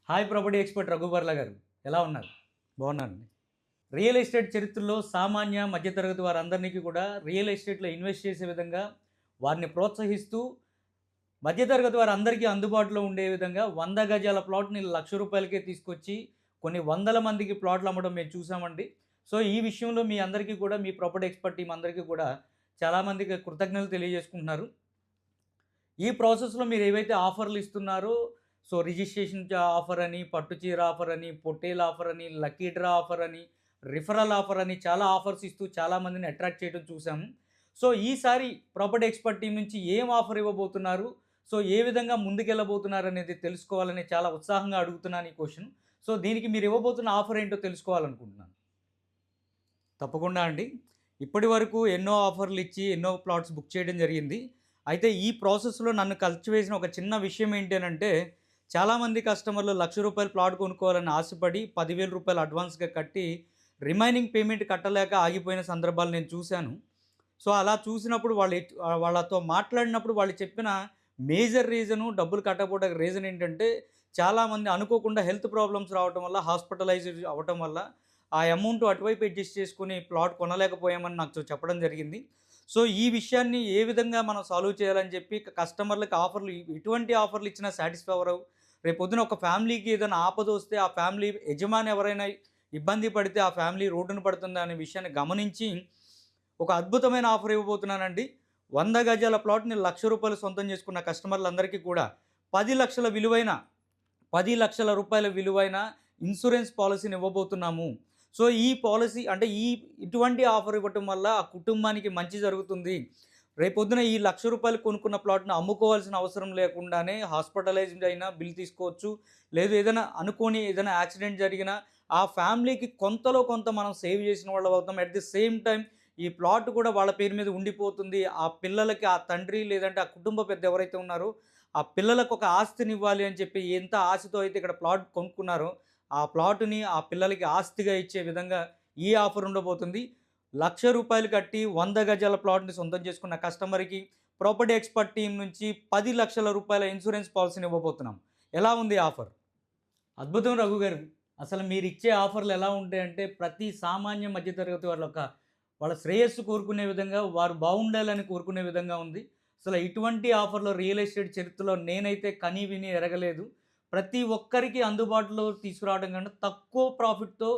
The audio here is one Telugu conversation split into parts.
హాయ్ ప్రాపర్టీ ఎక్స్పర్ట్ రఘుబర్ల గారు, ఎలా ఉన్నారు? బాగున్నానండి. రియల్ ఎస్టేట్ చరిత్రలో సామాన్య మధ్యతరగతి వారందరికీ కూడా రియల్ ఎస్టేట్లో ఇన్వెస్ట్ చేసే విధంగా వారిని ప్రోత్సహిస్తూ మధ్యతరగతి వారందరికీ అందుబాటులో ఉండే విధంగా 100 గజాల ప్లాట్ని ₹1,00,000కే తీసుకొచ్చి కొన్ని వందల మందికి ప్లాట్లు అమ్మడం మేము చూసామండి. సో ఈ విషయంలో మీ అందరికీ కూడా, మీ ప్రాపర్టీ ఎక్స్పర్ట్ టీం అందరికీ కూడా చాలామందికి కృతజ్ఞతలు తెలియజేసుకుంటున్నారు. ఈ ప్రాసెస్‌లో మీరు ఏవైతే ఆఫర్‌లు ఇస్తున్నారో, సో రిజిస్ట్రేషన్ ఆఫర్ అని, పట్టు చీర ఆఫర్ అని, పొట్టేలు ఆఫర్ అని, లక్కీ డ్రా ఆఫర్ అని, రిఫరల్ ఆఫర్ అని చాలా ఆఫర్స్ ఇస్తూ చాలామందిని అట్రాక్ట్ చేయడం చూసాము. సో ఈసారి ప్రాపర్టీ ఎక్స్పర్ట్ టీం నుంచి ఏం ఆఫర్ ఇవ్వబోతున్నారు? సో ఏ విధంగా ముందుకెళ్ళబోతున్నారు అనేది తెలుసుకోవాలని చాలా ఉత్సాహంగా అడుగుతున్నాను ఈ క్వెషన్. సో దీనికి మీరు ఇవ్వబోతున్న ఆఫర్ ఏంటో తెలుసుకోవాలనుకుంటున్నాను. తప్పకుండా అండి. ఇప్పటివరకు ఎన్నో ఆఫర్లు ఇచ్చి ఎన్నో ప్లాట్స్ బుక్ చేయడం జరిగింది. అయితే ఈ ప్రాసెస్‌లో నన్ను కలిచివేసిన ఒక చిన్న విషయం ఏంటి అనంటే, చాలామంది కస్టమర్లు ₹1,00,000 ప్లాట్ కొనుక్కోవాలని ఆశపడి ₹10,000 అడ్వాన్స్‌గా కట్టి రిమైనింగ్ పేమెంట్ కట్టలేక ఆగిపోయిన సందర్భాలు నేను చూశాను. సో అలా చూసినప్పుడు వాళ్ళతో మాట్లాడినప్పుడు వాళ్ళు చెప్పిన మేజర్ రీజను, డబ్బులు కట్టకపోవడానికి రీజన్ ఏంటంటే, చాలామంది అనుకోకుండా హెల్త్ ప్రాబ్లమ్స్ రావటం వల్ల, హాస్పిటలైజ్డ్ అవ్వటం వల్ల ఆ అమౌంట్ అటువైపు అడ్జస్ట్ చేసుకొని ప్లాట్ కొనలేకపోయామని నాకు చెప్పడం జరిగింది. సో ఈ విషయాన్ని ఏ విధంగా మనం సాల్వ్ చేయాలని చెప్పి కస్టమర్లకి ఆఫర్లు, ఎటువంటి ఆఫర్లు ఇచ్చినా సాటిస్ఫై అవ్వరు. రేపొద్దున ఒక ఫ్యామిలీకి ఏదైనా ఆపద వస్తే ఆ ఫ్యామిలీ యజమాని ఎవరైనా ఇబ్బంది పడితే ఆ ఫ్యామిలీ రోడ్డున పడుతుంది అనే విషయాన్ని గమనించి ఒక అద్భుతమైన ఆఫర్ ఇవ్వబోతున్నానండి. 100 గజాల ప్లాట్ని ₹1,00,000 సొంతం చేసుకున్న కస్టమర్లందరికీ కూడా 10,00,000 విలువైన ₹10,00,000 విలువైన ఇన్సూరెన్స్ పాలసీని ఇవ్వబోతున్నాము. సో ఈ పాలసీ అంటే ఇటువంటి ఆఫర్ ఇవ్వటం వల్ల ఆ కుటుంబానికి మంచి జరుగుతుంది. రేపొద్దున ఈ ₹1,00,000 కొనుక్కున్న ప్లాట్‌ని అమ్ముకోవాల్సిన అవసరం లేకుండానే హాస్పిటలైజ్డ్ అయినా బిల్ తీసుకోవచ్చు. లేదు ఏదైనా యాక్సిడెంట్ జరిగినా ఆ ఫ్యామిలీకి కొంతలో కొంత మనం సేవ్ చేసిన వాళ్ళం అవుతాం. అట్ ది సేమ్ టైమ్ ఈ ప్లాట్ కూడా వాళ్ళ పేరు మీద ఉండిపోతుంది. ఆ పిల్లలకి ఆ తండ్రి లేదంటే ఆ కుటుంబ పెద్ద ఎవరైతే ఉన్నారో ఆ పిల్లలకు ఒక ఆస్తినివ్వాలి అని చెప్పి ఎంత ఆశతో అయితే ఇక్కడ ప్లాట్ కొనుక్కున్నారో ఆ ప్లాటుని ఆ పిల్లలకి ఆస్తిగా ఇచ్చే విధంగా ఈ ఆఫర్ ఉండబోతుంది. ₹1,00,000 కట్టి 100 గజాల ప్లాట్‌ని సొంతం చేసుకున్న కస్టమర్‌కి ప్రాపర్టీ ఎక్స్పర్ట్ టీమ్ నుంచి ₹10,00,000 ఇన్సూరెన్స్ పాలసీని ఇవ్వబోతున్నాం. ఎలా ఉంది ఆఫర్? అద్భుతం రఘు గారు. అసలు మీరిచ్చే ఆఫర్‌లు ఎలా ఉంటాయంటే ప్రతి సామాన్య మధ్యతరగతి వాళ్ళ శ్రేయస్సు కోరుకునే విధంగా, వారు బాగుండాలని కోరుకునే విధంగా ఉంది. అసలు ఇటువంటి ఆఫర్‌లు రియల్ ఎస్టేట్ చరిత్రలో నేనైతే కని విని ఎరగలేదు. ప్రతి ఒక్కరికి అందుబాటులో తీసుకురావడం కంటే తక్కువ ప్రాఫిట్‌తో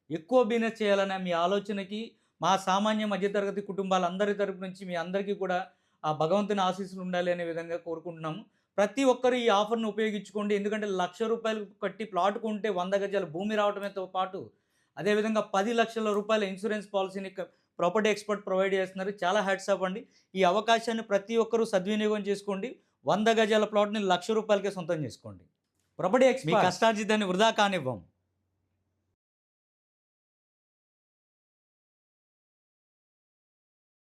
ఎక్కువ బిజినెస్ చేయాలనే మీ ఆలోచనకి మా సామాన్య మధ్యతరగతి కుటుంబాలందరి తరపు నుంచి మీ అందరికీ కూడా ఆ భగవంతుని ఆశీస్సులు ఉండాలి అనే విధంగా కోరుకుంటున్నాము. ప్రతి ఒక్కరు ఈ ఆఫర్‌ని ఉపయోగించుకోండి. ఎందుకంటే ₹1,00,000 కట్టి ప్లాట్ కొంటే 100 గజాల భూమి రావటంతో పాటు అదేవిధంగా ₹10,00,000 ఇన్సూరెన్స్ పాలసీని ప్రాపర్టీ ఎక్స్పర్ట్ ప్రొవైడ్ చేస్తున్నారు. చాలా హ్యాట్స్ ఆఫ్ అండి. ఈ అవకాశాన్ని ప్రతి ఒక్కరూ సద్వినియోగం చేసుకోండి. 100 గజాల ప్లాట్‌ని ₹1,00,000కే సొంతం చేసుకోండి. ప్రాపర్టీ ఎక్స్పర్ట్ మీ కష్టార్జితాన్ని వృధా కానివ్వం.